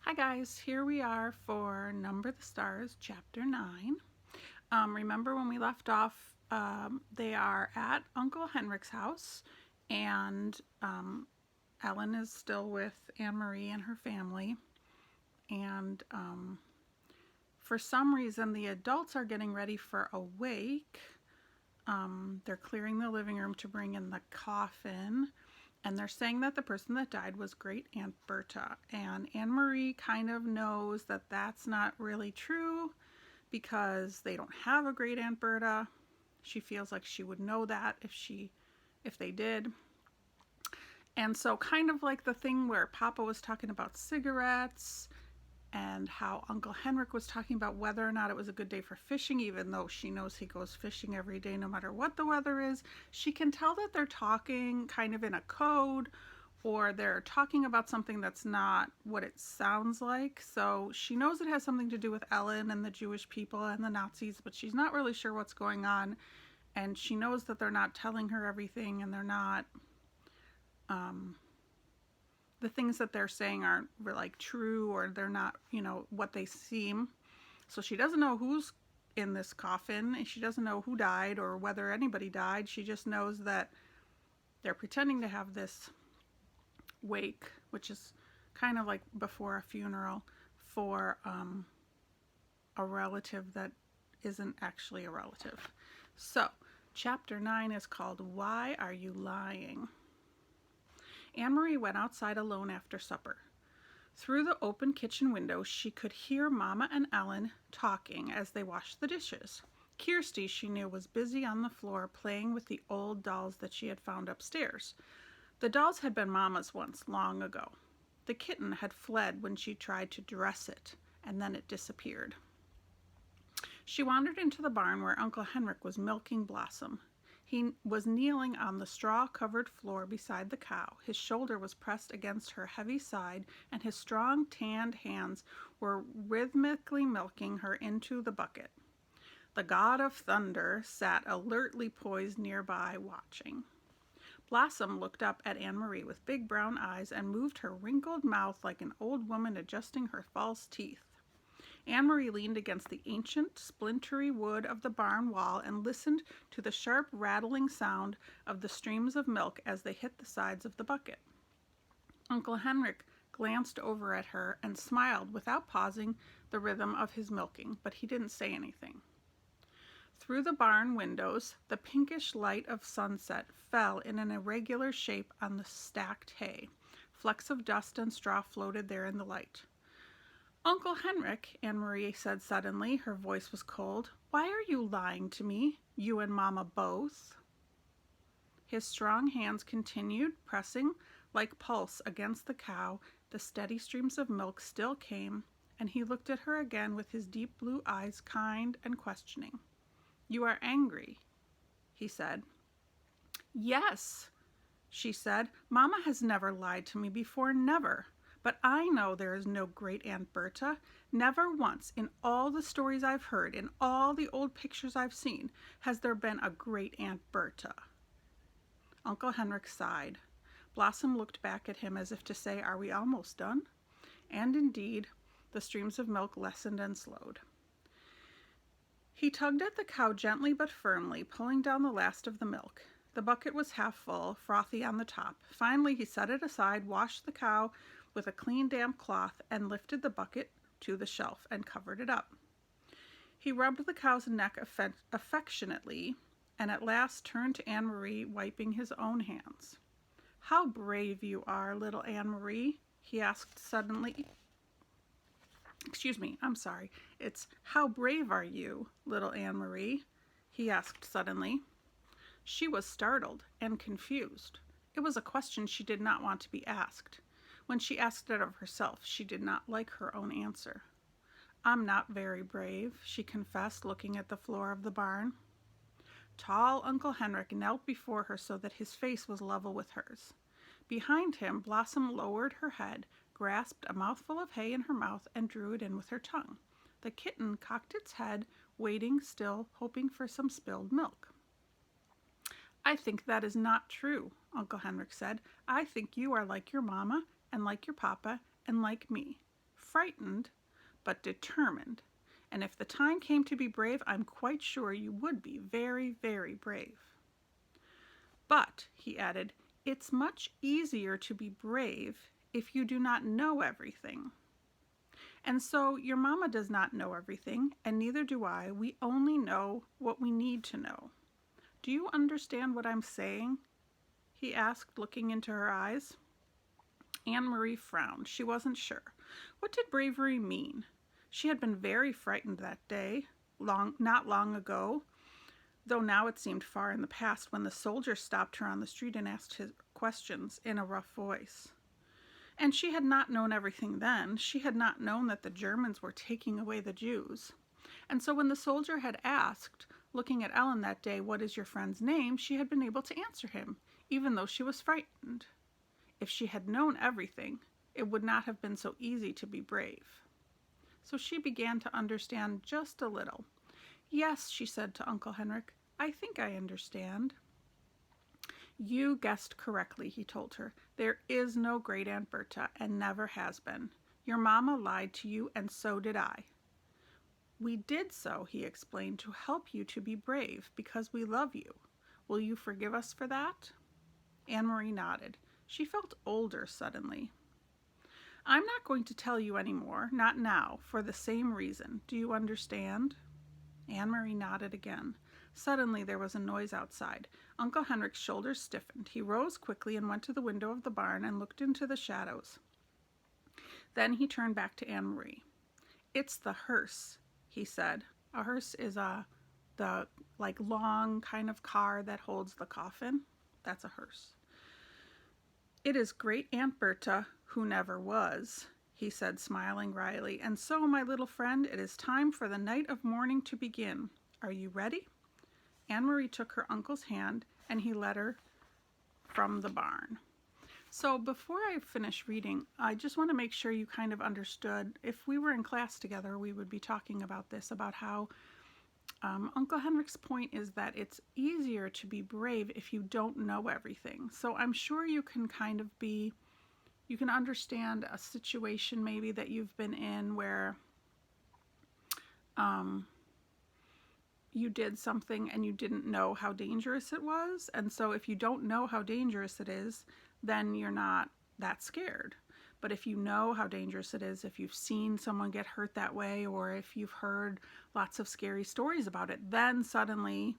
Hi guys, here we are for Number the Stars, Chapter 9. Remember when we left off, they are at Uncle Henrik's house, and Ellen is still with Anne-Marie and her family, and for some reason the adults are getting ready for a wake. They're clearing the living room to bring in the coffin, and they're saying that the person that died was Great Aunt Berta. And Anne-Marie kind of knows that that's not really true because they don't have a Great Aunt Berta. She feels like she would know that if they did. And so kind of like the thing where Papa was talking about cigarettes and how Uncle Henrik was talking about whether or not it was a good day for fishing, even though she knows he goes fishing every day no matter what the weather is. She can tell that they're talking kind of in a code, or they're talking about something that's not what it sounds like. So she knows it has something to do with Ellen and the Jewish people and the Nazis, but she's not really sure what's going on. And she knows that they're not telling her everything, and they're not the things that they're saying aren't like true, or they're not, what they seem. So she doesn't know who's in this coffin, and she doesn't know who died or whether anybody died. She just knows that they're pretending to have this wake, which is kind of like before a funeral, for a relative that isn't actually a relative. So chapter 9 is called Why Are You Lying? Anne-Marie went outside alone after supper. Through the open kitchen window, she could hear Mama and Ellen talking as they washed the dishes. Kirsty, she knew, was busy on the floor playing with the old dolls that she had found upstairs. The dolls had been Mama's once, long ago. The kitten had fled when she tried to dress it, and then it disappeared. She wandered into the barn where Uncle Henrik was milking Blossom. He was kneeling on the straw-covered floor beside the cow. His shoulder was pressed against her heavy side, and his strong, tanned hands were rhythmically milking her into the bucket. The god of thunder sat alertly poised nearby, watching. Blossom looked up at Anne-Marie with big brown eyes and moved her wrinkled mouth like an old woman adjusting her false teeth. Anne-Marie leaned against the ancient, splintery wood of the barn wall and listened to the sharp, rattling sound of the streams of milk as they hit the sides of the bucket. Uncle Henrik glanced over at her and smiled without pausing the rhythm of his milking, but he didn't say anything. Through the barn windows, the pinkish light of sunset fell in an irregular shape on the stacked hay. Flecks of dust and straw floated there in the light. Uncle Henrik, Anne-Marie said suddenly. Her voice was cold. Why are you lying to me, you and Mama both? His strong hands continued pressing like pulse against the cow. The steady streams of milk still came, and he looked at her again with his deep blue eyes, kind and questioning. You are angry, he said. Yes, she said. Mama has never lied to me before, never. But I know there is no Great Aunt Berta. Never once in all the stories I've heard, in all the old pictures I've seen, has there been a Great Aunt Berta. Uncle Henrik sighed. Blossom looked back at him as if to say, are we almost done? And indeed, the streams of milk lessened and slowed. He tugged at the cow gently but firmly, pulling down the last of the milk. The bucket was half full, frothy on the top. Finally, he set it aside, washed the cow with a clean, damp cloth, and lifted the bucket to the shelf and covered it up. He rubbed the cow's neck affectionately, and at last turned to Anne-Marie, wiping his own hands. How brave you are, little Anne-Marie, he asked suddenly. It's how brave are you, little Anne-Marie, he asked suddenly. She was startled and confused. It was a question she did not want to be asked. When she asked it of herself, she did not like her own answer. I'm not very brave, she confessed, looking at the floor of the barn. Tall Uncle Henrik knelt before her so that his face was level with hers. Behind him, Blossom lowered her head, grasped a mouthful of hay in her mouth, and drew it in with her tongue. The kitten cocked its head, waiting still, hoping for some spilled milk. I think that is not true, Uncle Henrik said. I think you are like your mama, and like your papa, and like me. frightened, but determined. And if the time came to be brave, I'm quite sure you would be very, very brave. But, he added, it's much easier to be brave if you do not know everything. And so your mama does not know everything, and neither do I. We only know what we need to know. Do you understand what I'm saying? He asked, looking into her eyes. Anne-Marie frowned. She wasn't sure. What did bravery mean? She had been very frightened that day, not long ago, though now it seemed far in the past, when the soldier stopped her on the street and asked her questions in a rough voice. And she had not known everything then. She had not known that the Germans were taking away the Jews. And so when the soldier had asked, looking at Ellen that day, what is your friend's name, she had been able to answer him, even though she was frightened. If she had known everything, it would not have been so easy to be brave. So she began to understand just a little. Yes, she said to Uncle Henrik, I think I understand. You guessed correctly, he told her. There is no great Aunt Bertha, and never has been. Your mama lied to you, and so did I. We did so, he explained, to help you to be brave, because we love you. Will you forgive us for that? Anne-Marie nodded. She felt older suddenly. I'm not going to tell you any more, not now, for the same reason. Do you understand? Anne-Marie nodded again. Suddenly there was a noise outside. Uncle Henrik's shoulders stiffened. He rose quickly and went to the window of the barn and looked into the shadows. Then he turned back to Anne-Marie. It's the hearse, he said. A hearse is the long kind of car that holds the coffin. That's a hearse. It is great Aunt Bertha, who never was, he said, smiling wryly. And so, my little friend, it is time for the night of mourning to begin. Are you ready? Anne-Marie took her uncle's hand, and he led her from the barn. So before I finish reading, I just want to make sure you kind of understood. If we were in class together, we would be talking about this, about how Uncle Henrik's point is that it's easier to be brave if you don't know everything. So I'm sure you can kind of you can understand a situation maybe that you've been in where you did something and you didn't know how dangerous it was. And so if you don't know how dangerous it is, then you're not that scared. But if you know how dangerous it is, if you've seen someone get hurt that way, or if you've heard lots of scary stories about it, then suddenly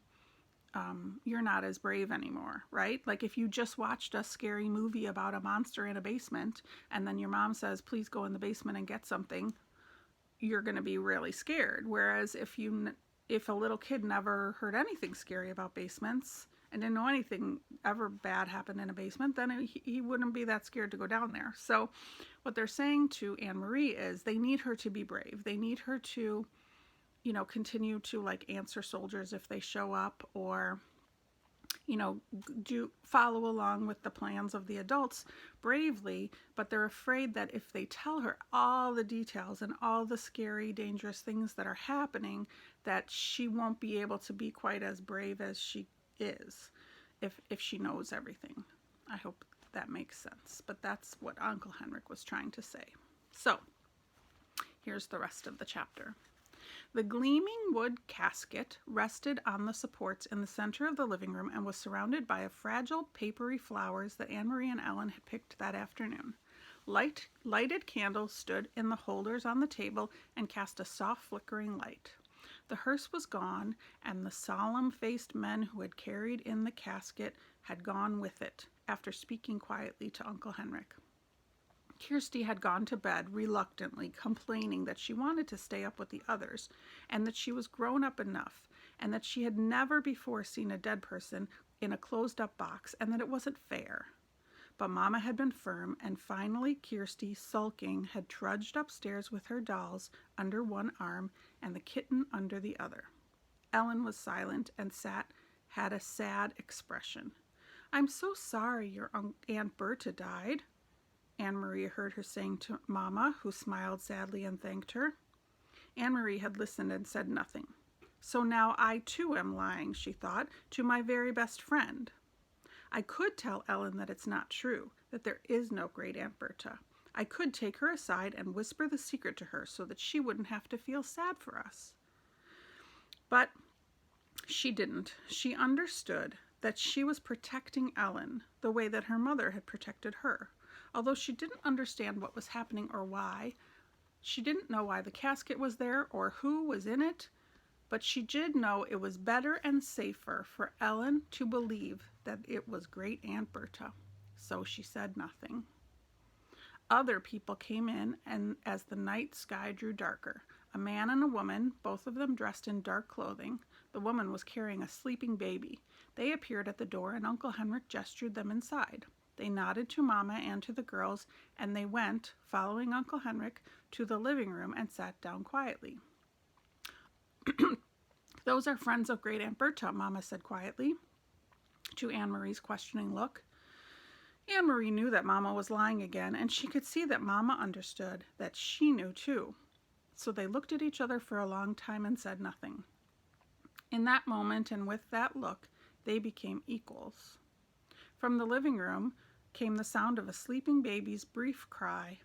you're not as brave anymore, right? Like if you just watched a scary movie about a monster in a basement, and then your mom says, please go in the basement and get something, you're going to be really scared. Whereas if a little kid never heard anything scary about basements and didn't know anything ever bad happened in a basement, then he wouldn't be that scared to go down there. So what they're saying to Anne-Marie is they need her to be brave. They need her to, continue to answer soldiers if they show up, or, do follow along with the plans of the adults bravely, but they're afraid that if they tell her all the details and all the scary, dangerous things that are happening, that she won't be able to be quite as brave as she is if she knows everything. I hope that makes sense, but that's what Uncle Henrik was trying to say. So here's the rest of the chapter. The gleaming wood casket rested on the supports in the center of the living room and was surrounded by a fragile, papery flowers that Anne-Marie and Ellen had picked that afternoon. Lighted candles stood in the holders on the table and cast a soft flickering light. The hearse was gone, and the solemn-faced men who had carried in the casket had gone with it, after speaking quietly to Uncle Henrik. Kirsty had gone to bed reluctantly, complaining that she wanted to stay up with the others, and that she was grown up enough, and that she had never before seen a dead person in a closed-up box, and that it wasn't fair. But Mama had been firm, and finally Kirsty, sulking, had trudged upstairs with her dolls under one arm and the kitten under the other. Ellen was silent and had a sad expression. I'm so sorry your Aunt Bertha died, Anne-Marie heard her saying to Mama, who smiled sadly and thanked her. Anne-Marie had listened and said nothing. So now I too am lying, she thought, to my very best friend. I could tell Ellen that it's not true, that there is no great Aunt Bertha. I could take her aside and whisper the secret to her so that she wouldn't have to feel sad for us. But she didn't. She understood that she was protecting Ellen the way that her mother had protected her. Although she didn't understand what was happening or why, she didn't know why the casket was there or who was in it, but she did know it was better and safer for Ellen to believe that it was Great Aunt Berta. So she said nothing. Other people came in, and as the night sky drew darker, a man and a woman, both of them dressed in dark clothing, the woman was carrying a sleeping baby. They appeared at the door, and Uncle Henrik gestured them inside. They nodded to Mama and to the girls, and they went, following Uncle Henrik, to the living room and sat down quietly. Those are friends of Great Aunt Berta, Mama said quietly, to Anne-Marie's questioning look. Anne-Marie knew that Mama was lying again, and she could see that Mama understood that she knew too. So they looked at each other for a long time and said nothing. In that moment and with that look, they became equals. From the living room came the sound of a sleeping baby's brief cry.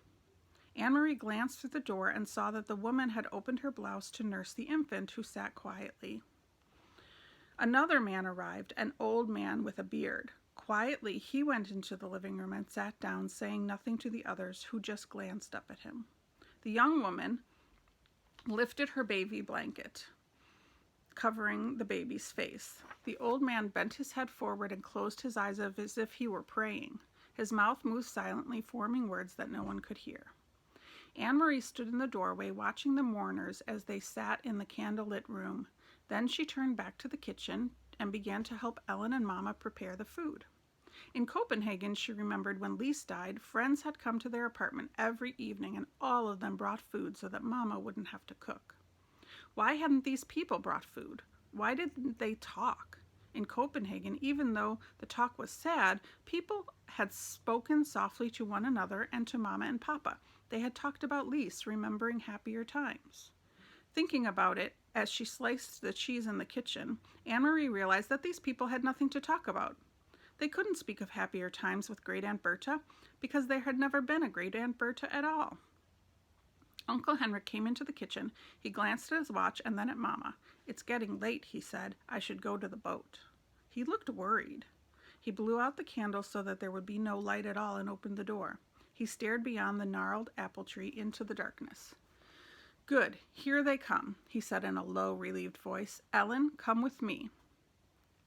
Anne-Marie glanced through the door and saw that the woman had opened her blouse to nurse the infant, who sat quietly. Another man arrived, an old man with a beard. Quietly, he went into the living room and sat down, saying nothing to the others, who just glanced up at him. The young woman lifted her baby blanket, covering the baby's face. The old man bent his head forward and closed his eyes as if he were praying. His mouth moved silently, forming words that no one could hear. Anne-Marie stood in the doorway, watching the mourners as they sat in the candlelit room. Then she turned back to the kitchen and began to help Ellen and Mama prepare the food. In Copenhagen, she remembered when Lise died, friends had come to their apartment every evening, and all of them brought food so that Mama wouldn't have to cook. Why hadn't these people brought food? Why didn't they talk? In Copenhagen, even though the talk was sad, people had spoken softly to one another and to Mama and Papa. They had talked about Lise, remembering happier times. Thinking about it, as she sliced the cheese in the kitchen, Anne-Marie realized that these people had nothing to talk about. They couldn't speak of happier times with Great Aunt Berta because there had never been a Great Aunt Berta at all. Uncle Henrik came into the kitchen. He glanced at his watch and then at Mama. "It's getting late," he said. "I should go to the boat." He looked worried. He blew out the candle so that there would be no light at all and opened the door. He stared beyond the gnarled apple tree into the darkness. "Good, here they come," he said in a low, relieved voice. "Ellen, come with me."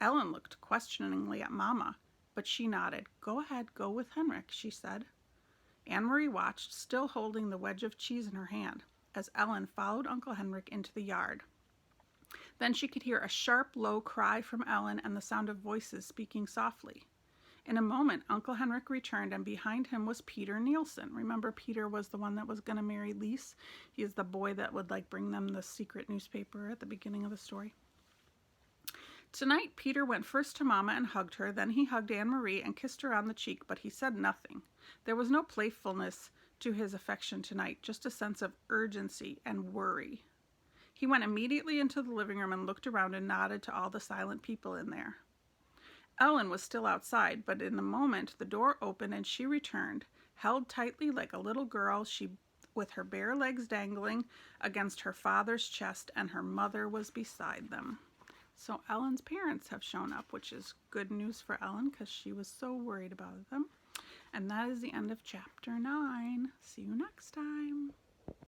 Ellen looked questioningly at Mama, but she nodded. "Go ahead, go with Henrik," she said. Anne-Marie watched, still holding the wedge of cheese in her hand, as Ellen followed Uncle Henrik into the yard. Then she could hear a sharp, low cry from Ellen and the sound of voices speaking softly. In a moment, Uncle Henrik returned, and behind him was Peter Nielsen. Remember, Peter was the one that was going to marry Lise? He is the boy that would bring them the secret newspaper at the beginning of the story. Tonight, Peter went first to Mama and hugged her. Then he hugged Anne-Marie and kissed her on the cheek, but he said nothing. There was no playfulness to his affection tonight, just a sense of urgency and worry. He went immediately into the living room and looked around and nodded to all the silent people in there. Ellen was still outside, but in a moment the door opened and she returned, held tightly like a little girl, with her bare legs dangling against her father's chest, and her mother was beside them. So Ellen's parents have shown up, which is good news for Ellen because she was so worried about them. And that is the end of chapter 9. See you next time.